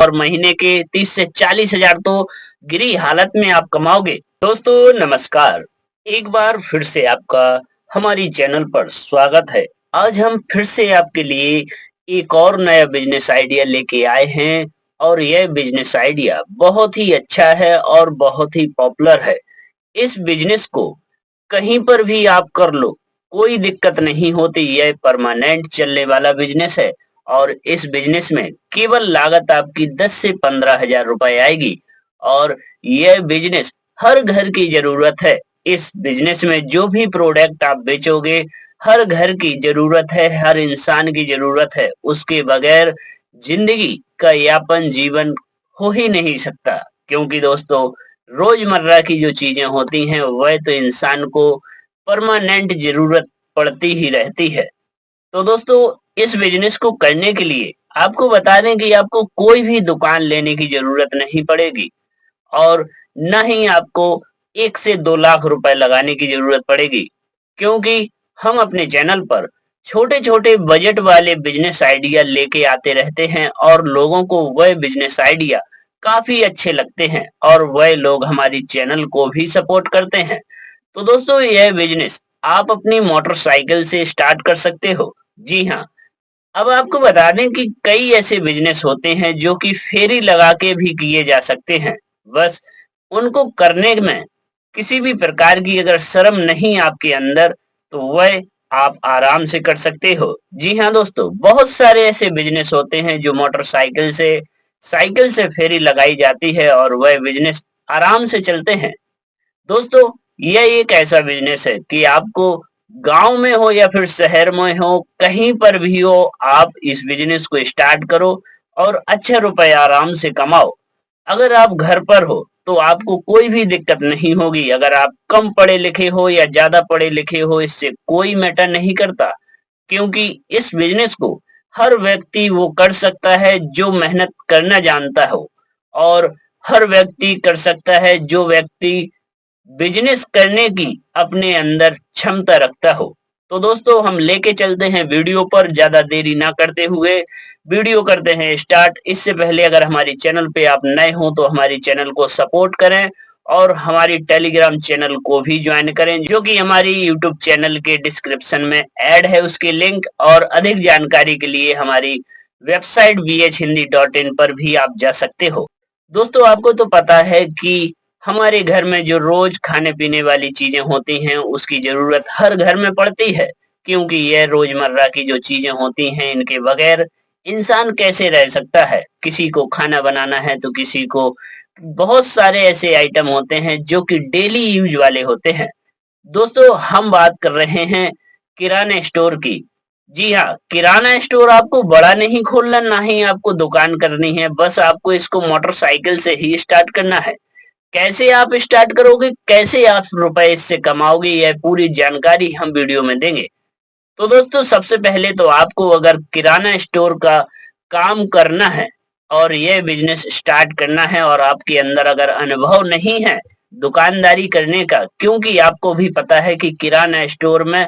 और महीने के 30 से 40 हजार तो गिरी हालत में आप कमाओगे। दोस्तों नमस्कार, एक बार फिर से आपका हमारी चैनल पर स्वागत है। आज हम फिर से आपके लिए एक और नया बिजनेस आइडिया लेके आए हैं और यह बिजनेस आइडिया बहुत ही अच्छा है और बहुत ही पॉपुलर है। इस बिजनेस को कहीं पर भी आप कर लो, कोई दिक्कत नहीं होती। यह परमानेंट चलने वाला बिजनेस है और इस बिजनेस में केवल लागत आपकी 10 से 15 हजार रुपए आएगी और यह बिजनेस हर घर की जरूरत है। इस बिजनेस में जो भी प्रोडक्ट आप बेचोगे, हर घर की जरूरत है, हर इंसान की जरूरत है। उसके बगैर जिंदगी का यापन जीवन हो ही नहीं सकता, क्योंकि दोस्तों रोजमर्रा की जो चीजें होती हैं वह तो इंसान को परमानेंट जरूरत पड़ती ही रहती है। तो दोस्तों इस बिजनेस को करने के लिए आपको बता दें कि आपको कोई भी दुकान लेने की जरूरत नहीं पड़ेगी और न ही आपको 1 से 2 लाख रुपए लगाने की जरूरत पड़ेगी, क्योंकि हम अपने चैनल पर छोटे-छोटे बजट वाले बिजनेस आइडिया लेके आते रहते हैं और लोगों को वह बिजनेस आइडिया काफ़ी अच्छे लगते हैं और वह लोग हमारी चैनल को भी सपोर्ट करते हैं। तो दोस्तों यह बिजनेस आप अपनी मोटरसाइकिल से स्टार्ट कर सकते हो। जी हाँ, अब आपको बता दें कि कई ऐसे बिजनेस होते हैं जो कि फेरी लगा के भी किए जा सकते हैं। बस उनको करने में किसी भी प्रकार की अगर शर्म नहीं आपके अंदर, तो वह आप आराम से कर सकते हो। जी हाँ दोस्तों, बहुत सारे ऐसे बिजनेस होते हैं जो मोटरसाइकिल से साइकिल से फेरी लगाई जाती है और वह बिजनेस आराम से चलते हैं। दोस्तों यह एक ऐसा बिजनेस है कि आपको गांव में हो या फिर शहर में हो, कहीं पर भी हो, आप इस बिजनेस को स्टार्ट करो और अच्छे रुपए आराम से कमाओ। अगर आप घर पर हो तो आपको कोई भी दिक्कत नहीं होगी। अगर आप कम पढ़े लिखे हो या ज्यादा पढ़े लिखे हो, इससे कोई मैटर नहीं करता, क्योंकि इस बिजनेस को हर व्यक्ति वो कर सकता है जो मेहनत करना जानता हो और हर व्यक्ति कर सकता है जो व्यक्ति बिजनेस करने की अपने अंदर क्षमता रखता हो। तो दोस्तों हम लेके चलते हैं वीडियो पर, ज्यादा देरी ना करते हुए वीडियो करते हैं स्टार्ट। इससे पहले अगर हमारी चैनल पे आप नए हो तो हमारी चैनल को सपोर्ट करें और हमारी टेलीग्राम चैनल को भी ज्वाइन करें, जो कि हमारी यूट्यूब चैनल के डिस्क्रिप्शन में ऐड है उसकी लिंक। और अधिक जानकारी के लिए हमारी वेबसाइट bhindi.in पर भी आप जा सकते हो। दोस्तों आपको तो पता है कि हमारे घर में जो रोज खाने-पीने वाली चीज़ें होती हैं, उसकी ज़रूरत हर घर में पड़ती है, क्योंकि ये रोज़मर्रा की जो चीज़ें होती हैं, इनके बगैर इंसान कैसे रह सकता है? किसी को खाना बनाना है, तो किसी को बहुत सारे ऐसे आइटम होते हैं, जो कि डेली यूज़ वाले होते हैं। दोस्तों हम बात कर रहे हैं किराने स्टोर की। जी हाँ, किराना स्टोर आपको बड़ा नहीं खोलना, ना ही आपको दुकान करनी है, बस आपको इसको मोटरसाइकिल से ही स्टार्ट करना है। कैसे आप स्टार्ट करोगे, कैसे आप रुपए इससे कमाओगे, यह पूरी जानकारी हम वीडियो में देंगे। तो दोस्तों सबसे पहले तो आपको अगर किराना स्टोर का काम करना है और यह बिजनेस स्टार्ट करना है और आपके अंदर अगर अनुभव नहीं है दुकानदारी करने का, क्योंकि आपको भी पता है कि किराना स्टोर में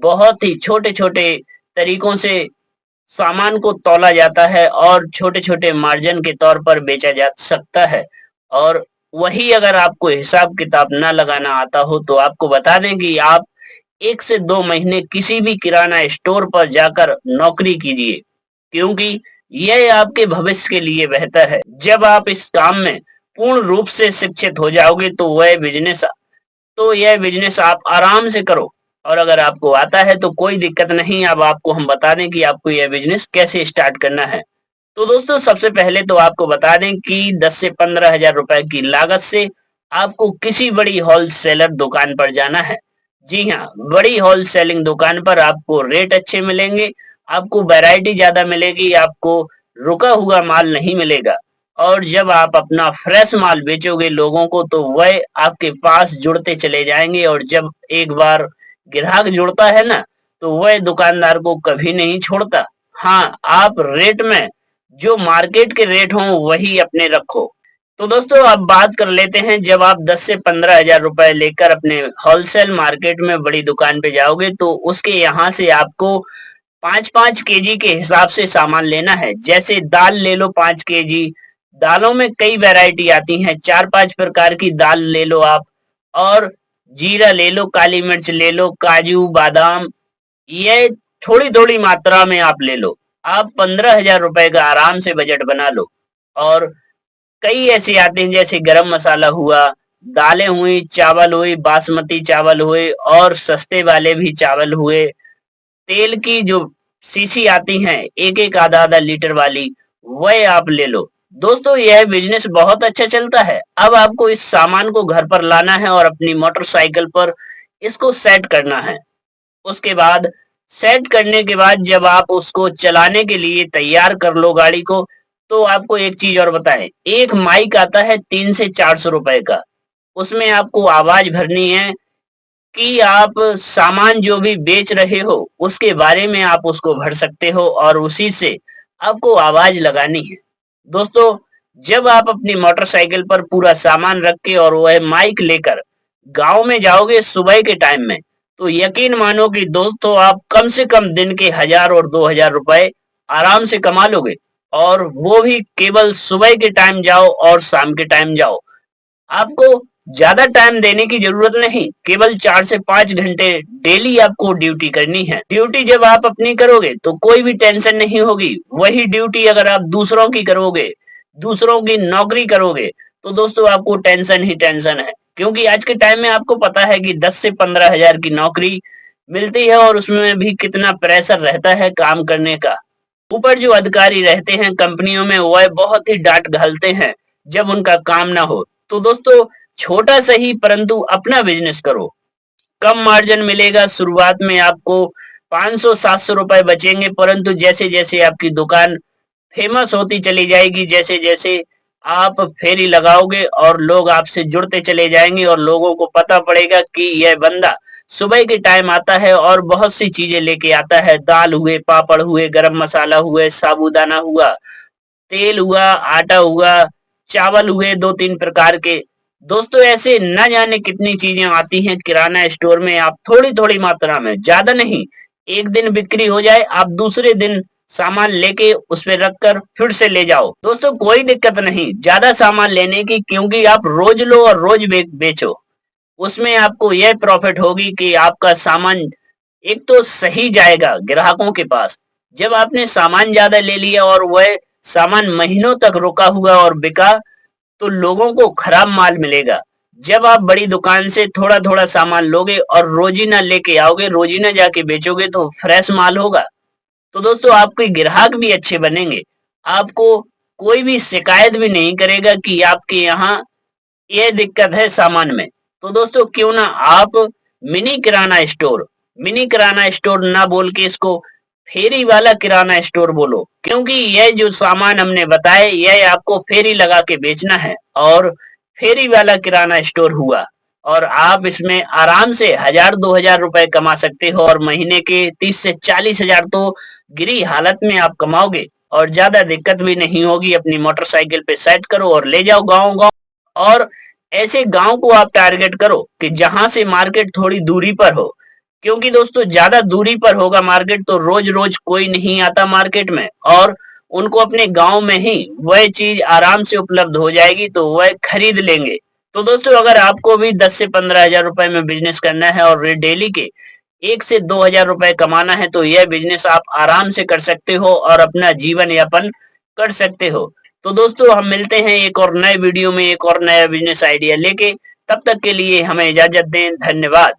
बहुत ही छोटे-छोटे तरीकों से सामान को तौला जाता है और छोटे-छोटे मार्जिन के तौर पर बेचा जा सकता है। और वही अगर आपको हिसाब-किताब ना लगाना आता हो तो आपको बता दें कि आप 1 से 2 महीने किसी भी किराना स्टोर पर जाकर नौकरी कीजिए, क्योंकि यह आपके भविष्य के लिए बेहतर है। जब आप इस काम में पूर्ण रूप से शिक्षित हो जाओगे तो यह बिज़नेस आप आराम से करो और अगर आपको आता है तो कोई दिक्कत नहीं। अब आपको हम बता दें कि आपको यह बिज़नेस कैसे स्टार्ट करना है। तो दोस्तों सबसे पहले तो आपको बता दें कि 10 से 15 हजार रुपए की लागत से आपको किसी बड़ी होलसेलर दुकान पर जाना है। जी हाँ, बड़ी होलसेलिंग दुकान पर आपको रेट अच्छे मिलेंगे, आपको वैरायटी ज़्यादा मिलेगी, आपको रुका हुआ माल नहीं मिलेगा। और जब आप अपना फ्रेश माल बेचोगे लोगों को तो वह आपके पास जुड़ते चले जाएँगे और जब एक बार ग्राहक जुड़ता है ना, तो वह दुकानदार को कभी नहीं छोड़ता। हाँ, आप रेट में जो मार्केट के रेट हों वही अपने रखो। तो दोस्तों अब बात कर लेते हैं, जब आप 10 से 15 हजार रुपए लेकर अपने होलसेल मार्केट में बड़ी दुकान पे जाओगे तो उसके यहाँ से आपको 5-5 केजी के हिसाब से सामान लेना है। जैसे दाल ले लो 5 केजी, दालों में कई वैरायटी आती हैं, 4-5 प्रकार की दाल ले लो आप और जीरा ले लो, काली मिर्च ले लो, काजू, बादाम ये थोड़ी-थोड़ी मात्रा में आप ले लो। आप 15,000 रुपए का आराम से बजट बना लो और कई ऐसे आते हैं जैसे गरम मसाला हुआ, दालें हुई, चावल हुई, बासमती चावल हुए और सस्ते वाले भी चावल हुए। तेल की जो शीशी आती हैं, एक-एक आधा-आधा लीटर वाली, वह आप ले लो। दोस्तों यह बिज़नेस बहुत अच्छा चलता है। अब आपको इस सामान को घर पर लाना है और अपनी मोटरसाइकिल पर इसको सेट करना है। उसके बाद सेट करने के बाद जब आप उसको चलाने के लिए तैयार कर लो गाड़ी को, तो आपको एक चीज़ और बताएँ, एक माइक आता है 3 से 400 रुपए का। उसमें आपको आवाज़ भरनी है कि आप सामान जो भी बेच रहे हो, उसके बारे में आप उसको भर सकते हो और उसी से आपको आवाज़ लगानी है। दोस्तों, जब आप अपनी मोटरसाइकिल पर पूरा सामान रख के और वह माइक लेकर गाँव में जाओगे सुबह के टाइम में, तो यकीन मानो कि दोस्तों आप कम से कम दिन के 1000 और 2000 रुपए आराम से कमा लोगे और वो भी केवल सुबह के टाइम जाओ और शाम के टाइम जाओ। आपको ज़्यादा टाइम देने की ज़रूरत नहीं, केवल 4 से 5 घंटे डेली आपको ड्यूटी करनी है। ड्यूटी जब आप अपनी करोगे, तो कोई भी टेंशन नहीं होगी। वही ड्यूटी अगर आप दूसरों की करोगे, दूसरों की नौकरी करोगे, तो दोस्तों आपको टेंशन ही टेंशन है। क्योंकि आज के टाइम में आपको पता है कि 10 से 15,000 की नौकरी मिलती है और उसमें भी कितना प्रेशर रहता है काम करने का। ऊपर जो अधिकारी रहते हैं कंपनियों में वह बहुत ही डाँट घालते हैं, जब उनका काम ना हो। तो दोस्तों छोटा सही परंतु अपना बिज़नेस करो। कम मार्जिन मिलेगा शुरुआत में आपको 500-700 रुपए बचेंगे परंतु जैसे-जैसे आपकी दुकान फेमस होती चली जाएगी, जैसे-जैसे आप फेरी लगाओगे और लोग आपसे जुड़ते चले जाएँगे और लोगों को पता पड़ेगा कि यह बंदा सुबह के टाइम आता है और बहुत सी चीज़ें लेके आता है, दाल हुए, पापड़ हुए, गरम मसाला हुए, साबूदाना हुआ, तेल हुआ, आटा हुआ, चावल हुए 2-3 प्रकार के। दोस्तों ऐसे न जाने कितनी चीज़ें आती हैं किराना स्टोर में आप थोड़ी-थोड़ी मात्रा में, ज़्यादा नहीं, एक दिन बिक्री हो जाए, आप दूसरे दिन सामान लेके उसपे रखकर फिर से ले जाओ। दोस्तों कोई दिक्कत नहीं, ज़्यादा सामान लेने की क्योंकि आप रोज़ लो और रोज़ बेचो। उसमें आपको यह प्रॉफ़िट होगी कि आपका सामान एक तो सही जाएगा ग्राहकों के पास। जब आपने सामान ज़्यादा ले लिया और वह सामान महीनों तक रुका हुआ और बिका, तो लोगों को खराब माल मिलेगा। जब आप बड़ी दुकान से थोड़ा-थोड़ा सामान लोगे और रोज़ीना लेके आओगे, रोज़ीना जाके बेचोगे तो फ्रेश माल होगा। तो दोस्तों आपके ग्राहक भी अच्छे बनेंगे। आपको कोई भी शिकायत भी नहीं करेगा कि आपके यहाँ ये दिक्कत है सामान में। तो दोस्तों क्यों ना आप मिनी किराना स्टोर मिनी किराना स्टोर ना बोल के इसको फेरी वाला किराना स्टोर बोलो। क्योंकि यह जो सामान हमने बताए यह आपको फेरी लगा के बेचना है और फेरी वाला किराना स्टोर हुआ और आप इसमें आराम से 1000-2000 रुपए कमा सकते हो और महीने के 30 से 40,000 तो गिरी हालत में आप कमाओगे और ज़्यादा दिक्कत भी नहीं होगी। अपनी मोटरसाइकिल पे सेट करो और ले जाओ गाँव-गाँव। और ऐसे गाँव को आप टारगेट करो कि जहाँ से मार्केट थोड़ी दूरी पर हो। क्योंकि दोस्तों ज़्यादा दूरी पर होगा मार्केट तो रोज़-रोज़ कोई नहीं आता मार्केट में और उनको अपने गाँव में ही वह चीज़ आराम से उपलब्ध हो जाएगी तो वह खरीद लेंगे। तो दोस्तों अगर आपको भी 10 से 15,000 रुपए में बिज़नेस करना है और डेली के 1 से 2,000 रुपए कमाना है तो यह बिज़नेस आप आराम से कर सकते हो और अपना जीवन यापन कर सकते हो। तो दोस्तों हम मिलते हैं एक और नए वीडियो में एक और नया बिज़नेस आइडिया लेके, तब तक के लिए हमें इजाज़त दें, धन्यवाद।